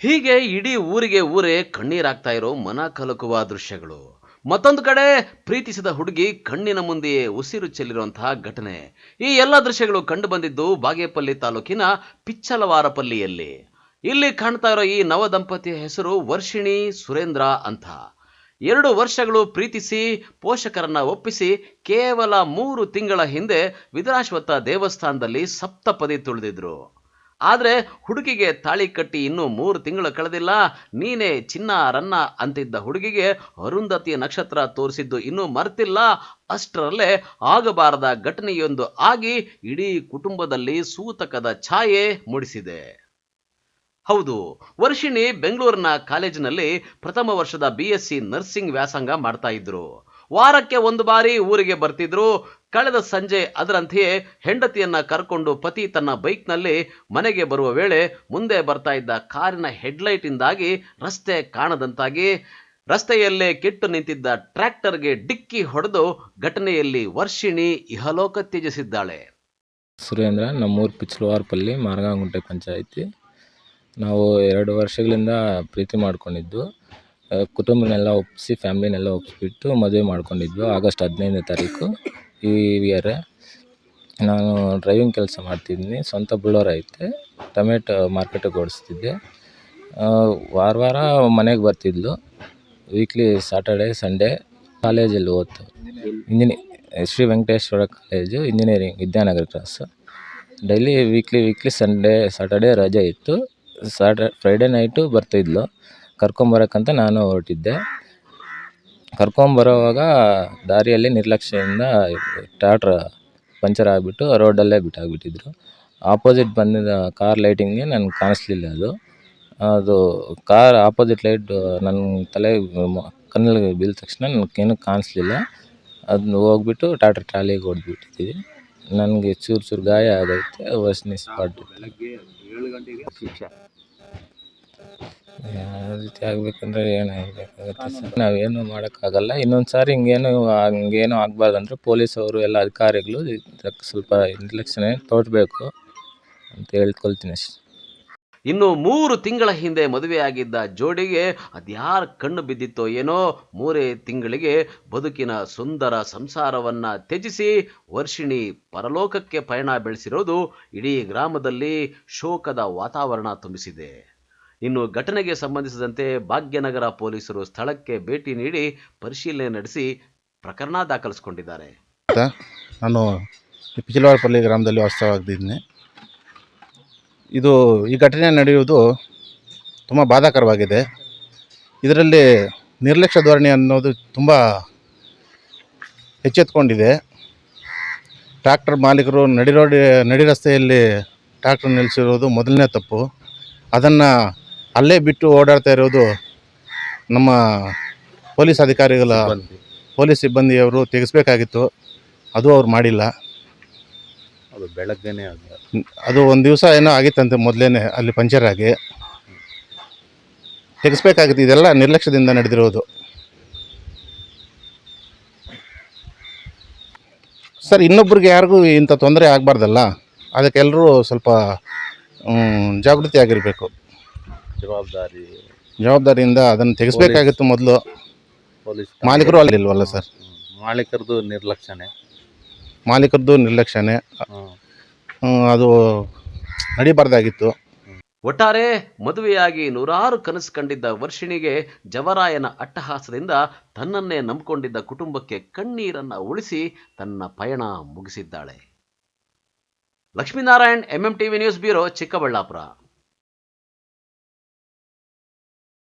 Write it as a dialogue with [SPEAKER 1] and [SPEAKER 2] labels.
[SPEAKER 1] ಹೀಗೆ ಇಡೀ ಊರೇ ಕಣ್ಣೀರಾಗ್ತಾ ಇರೋ ಮನ ಕಲಕುವ ದೃಶ್ಯಗಳು. ಮತ್ತೊಂದು ಕಡೆ ಪ್ರೀತಿಸಿದ ಹುಡುಗಿ ಕಣ್ಣಿನ ಮುಂದೆಯೇ ಉಸಿರು ಚೆಲ್ಲಿರುವಂತಹ ಘಟನೆ. ಈ ಎಲ್ಲ ದೃಶ್ಯಗಳು ಕಂಡು ಬಂದಿದ್ದು ಬಾಗೇಪಲ್ಲಿ ತಾಲೂಕಿನ ಪಿಚ್ಚಲವಾರಪಲ್ಲಿಯಲ್ಲಿ. ಇಲ್ಲಿ ಕಾಣ್ತಾ ಇರೋ ಈ ನವ ದಂಪತಿಯ ಹೆಸರು ವರ್ಷಿಣಿ ಸುರೇಂದ್ರ ಅಂತ. 2 ವರ್ಷಗಳು ಪ್ರೀತಿಸಿ ಪೋಷಕರನ್ನ ಒಪ್ಪಿಸಿ ಕೇವಲ 3 ತಿಂಗಳ ಹಿಂದೆ ವಿಧುರಾಶ್ವತ್ಥ ದೇವಸ್ಥಾನದಲ್ಲಿ ಸಪ್ತಪದಿ ತುಳಿದಿದ್ರು. ಆದ್ರೆ ಹುಡುಗಿಗೆ ತಾಳಿ ಕಟ್ಟಿ ಇನ್ನೂ 3 ತಿಂಗಳು ಕಳೆದಿಲ್ಲ. ನೀನೇ ಚಿನ್ನ ರನ್ನ ಅಂತಿದ್ದ ಹುಡುಗಿಗೆ ಅರುಂಧತಿಯ ನಕ್ಷತ್ರ ತೋರಿಸಿದ್ದು ಇನ್ನೂ ಮರ್ತಿಲ್ಲ. ಅಷ್ಟರಲ್ಲೇ ಆಗಬಾರದ ಘಟನೆಯೊಂದು ಆಗಿ ಇಡೀ ಕುಟುಂಬದಲ್ಲಿ ಸೂತಕದ ಛಾಯೆ ಮೂಡಿಸಿದೆ. ಹೌದು, ವರ್ಷಿಣಿ ಬೆಂಗಳೂರಿನ ಕಾಲೇಜಿನಲ್ಲಿ ಪ್ರಥಮ ವರ್ಷದ BSc ನರ್ಸಿಂಗ್ ವ್ಯಾಸಂಗ ಮಾಡ್ತಾ ಇದ್ರು. ವಾರಕ್ಕೆ 1 ಬಾರಿ ಊರಿಗೆ ಬರ್ತಿದ್ರು. ಕಳೆದ ಸಂಜೆ ಅದರಂತೆಯೇ ಹೆಂಡತಿಯನ್ನ ಕರ್ಕೊಂಡು ಪತಿ ತನ್ನ ಬೈಕ್ನಲ್ಲಿ ಮನೆಗೆ ಬರುವ ವೇಳೆ ಮುಂದೆ ಬರ್ತಾ ಇದ್ದ ಕಾರಿನ ಹೆಡ್ಲೈಟ್ ಇಂದಾಗಿ ರಸ್ತೆ ಕಾಣದಂತಾಗಿ ರಸ್ತೆಯಲ್ಲೇ ಕೆಟ್ಟು ನಿಂತಿದ್ದ ಟ್ರ್ಯಾಕ್ಟರ್ಗೆ ಡಿಕ್ಕಿ ಹೊಡೆದು ಘಟನೆಯಲ್ಲಿ ವರ್ಷಿಣಿ ಇಹಲೋಕ ತ್ಯಜಿಸಿದ್ದಾಳೆ.
[SPEAKER 2] ಸುರೇಂದ್ರ, ನಮ್ಮೂರು ಪಿಚ್ಚಲವಾರಪಲ್ಲಿ ಮಾರಗಾಂಗುಂಟೆ ಪಂಚಾಯಿತಿ. ನಾವು 2 ವರ್ಷಗಳಿಂದ ಪ್ರೀತಿ ಮಾಡ್ಕೊಂಡಿದ್ದು. ಕುಟುಂಬನೆಲ್ಲ ಒಪ್ಪಿಸಿ, ಫ್ಯಾಮ್ಲಿನೆಲ್ಲ ಒಪ್ಪಿಸ್ಬಿಟ್ಟು ಮದುವೆ ಮಾಡ್ಕೊಂಡಿದ್ವು. ಆಗಸ್ಟ್ 15ನೇ ತಾರೀಕು ಈ ಇಯರ್. ನಾನು ಡ್ರೈವಿಂಗ್ ಕೆಲಸ ಮಾಡ್ತಿದ್ದೀನಿ. ಸ್ವಂತ ಬುಲೋರ್ ಐತೆ. ಟೊಮೆಟೊ ಮಾರ್ಕೆಟಿಗೆ ಓಡಿಸ್ತಿದ್ದೆ. ವಾರ ಮನೆಗೆ ಬರ್ತಿದ್ಲು. ವೀಕ್ಲಿ ಸ್ಯಾಟರ್ಡೆ ಸಂಡೇ ಕಾಲೇಜಲ್ಲಿ ಓದ್ತು. Shri Venkateshwara college, engineering, Vidyanagar cross. Daily weekly Sunday Saturday ರಜೆ ಇತ್ತು. Friday night ಬರ್ತಿದ್ಲು. ಕರ್ಕೊಂಬರೋಕ್ಕಂತ ನಾನು ಹೊರಟಿದ್ದೆ. ಕರ್ಕೊಂಬರೋವಾಗ ದಾರಿಯಲ್ಲಿ ನಿರ್ಲಕ್ಷ್ಯದಿಂದ ಟ್ರ್ಯಾಕ್ಟ್ರ್ ಪಂಚರ್ ಆಗಿಬಿಟ್ಟು ರೋಡಲ್ಲೇ ಬಿಟ್ಟಾಗ್ಬಿಟ್ಟಿದ್ರು. ಆಪೋಸಿಟ್ ಬಂದಿದ್ದ ಕಾರ್ ಲೈಟಿಂಗ್ಗೆ ನನಗೆ ಕಾಣಿಸ್ಲಿಲ್ಲ. ಅದು ಕಾರ್ ಆಪೋಸಿಟ್ ಲೈಟ್ ನನ್ನ ತಲೆ ಕಣ್ಣಲ್ಲಿ ಬೀಳಿದ ತಕ್ಷಣ ನನಗೇನು ಕಾಣಿಸ್ಲಿಲ್ಲ. ಅದನ್ನ ಹೋಗ್ಬಿಟ್ಟು ಟ್ರಾಲಿಗೆ ಹೊಡೆದ್ಬಿಟ್ಟಿದ್ದೀವಿ. ನನಗೆ ಚೂರು ಗಾಯ ಆಗೈತೆ. ವರ್ಷಿಣಿ ಸ್ಪಾಟ್ ಯಾವ ರೀತಿ ಆಗಬೇಕಂದ್ರೆ ಏನಾಗಬೇಕಾಗುತ್ತೆ ಸರ್, ನಾವೇನು ಮಾಡೋಕ್ಕಾಗಲ್ಲ. ಇನ್ನೊಂದು ಸಾರಿ ಹಂಗೇನು ಆಗಬಾರ್ದಂದ್ರೆ ಪೊಲೀಸವರು ಎಲ್ಲ ಅಧಿಕಾರಿಗಳು ಇದಕ್ಕೆ ಸ್ವಲ್ಪ ನಿರ್ಲಕ್ಷ್ಯ ತೋರಬೇಕು ಅಂತ ಹೇಳ್ಕೊಳ್ತೀನಿ ಅಷ್ಟೇ.
[SPEAKER 1] ಇನ್ನು 3 ತಿಂಗಳ ಹಿಂದೆ ಮದುವೆಯಾಗಿದ್ದ ಜೋಡಿಗೆ ಅದ್ಯಾರ ಕಣ್ಣು ಬಿದ್ದಿತ್ತೋ ಏನೋ, 3 ತಿಂಗಳಿಗೆ ಬದುಕಿನ ಸುಂದರ ಸಂಸಾರವನ್ನ ತ್ಯಜಿಸಿ ವರ್ಷಿಣಿ ಪರಲೋಕಕ್ಕೆ ಪಯಣ ಬೆಳೆಸಿರೋದು ಇಡೀ ಗ್ರಾಮದಲ್ಲಿ ಶೋಕದ ವಾತಾವರಣ ತುಂಬಿಸಿದೆ. ಇನ್ನು ಘಟನೆಗೆ ಸಂಬಂಧಿಸಿದಂತೆ ಭಾಗ್ಯನಗರ ಪೊಲೀಸರು ಸ್ಥಳಕ್ಕೆ ಭೇಟಿ ನೀಡಿ ಪರಿಶೀಲನೆ ನಡೆಸಿ ಪ್ರಕರಣ ದಾಖಲಿಸಿಕೊಂಡಿದ್ದಾರೆ.
[SPEAKER 3] ನಾನು ಪಿಚ್ಚಲವಾರಪಲ್ಲಿ ಗ್ರಾಮದಲ್ಲಿ ವಾಸವಾಗಿದ್ದೀನಿ. ಈ ಘಟನೆ ನಡೆಯುವುದು ತುಂಬ ಬಾಧಾಕರವಾಗಿದೆ. ಇದರಲ್ಲಿ ನಿರ್ಲಕ್ಷ್ಯ ಧೋರಣೆ ಅನ್ನೋದು ತುಂಬ ಎಚ್ಚೆತ್ತುಕೊಂಡಿದೆ. ಟ್ರ್ಯಾಕ್ಟರ್ ಮಾಲೀಕರು ನಡಿ ರಸ್ತೆಯಲ್ಲಿ ಟ್ರ್ಯಾಕ್ಟರ್ ನಿಲ್ಲಿಸಿರೋದು ಮೊದಲನೇ ತಪ್ಪು. ಅದನ್ನು ಅಲ್ಲೇ ಬಿಟ್ಟು ಓಡಾಡ್ತಾ ಇರೋದು ನಮ್ಮ ಪೊಲೀಸ್ ಸಿಬ್ಬಂದಿಯವರು ತೆಗೆಸಬೇಕಾಗಿತ್ತು. ಅದು ಅವ್ರು ಮಾಡಿಲ್ಲ.
[SPEAKER 4] ಅದು ಬೆಳಗ್ಗೆನೇ
[SPEAKER 3] ಅದು ಒಂದು ದಿವಸ ಏನೋ ಆಗಿತ್ತಂತೆ ಮೊದಲೇ ಅಲ್ಲಿ ಪಂಚರ್ ಆಗಿ. ತೆಗೆಸಬೇಕಾಗಿತ್ತು. ಇದೆಲ್ಲ ನಿರ್ಲಕ್ಷ್ಯದಿಂದ ನಡೆದಿರೋದು ಸರ್. ಇನ್ನೊಬ್ರಿಗೆ ಯಾರಿಗೂ ಇಂಥ ತೊಂದರೆ ಆಗಬಾರ್ದಲ್ಲ, ಅದಕ್ಕೆಲ್ಲರೂ ಸ್ವಲ್ಪ ಜಾಗೃತಿ ಆಗಿರಬೇಕು. ಜವಾಬ್ದಾರಿಯಿಂದ ಅದನ್ನು ತೆಗೆಸಬೇಕಾಗಿತ್ತು ಮೊದಲು. ಮಾಲೀಕರು ಅಲ್ಲಿಲ್ವಲ್ಲ ಸರ್. ಮಾಲೀಕರದ್ದು ನಿರ್ಲಕ್ಷ್ಯನೇ. ಅದು ನಡಿಬಾರ್ದಾಗಿತ್ತು.
[SPEAKER 1] ಒಟ್ಟಾರೆ ಮದುವೆಯಾಗಿ 100 ಕನಸು ಕಂಡಿದ್ದ ವರ್ಷಿಣಿಗೆ ಜವರಾಯನ ಅಟ್ಟಹಾಸದಿಂದ ತನ್ನನ್ನೇ ನಂಬಿಕೊಂಡಿದ್ದ ಕುಟುಂಬಕ್ಕೆ ಕಣ್ಣೀರನ್ನ ಉಳಿಸಿ ತನ್ನ ಪಯಣ ಮುಗಿಸಿದ್ದಾಳೆ. Lakshminarayan, MMTV news bureau, Chikkaballapur.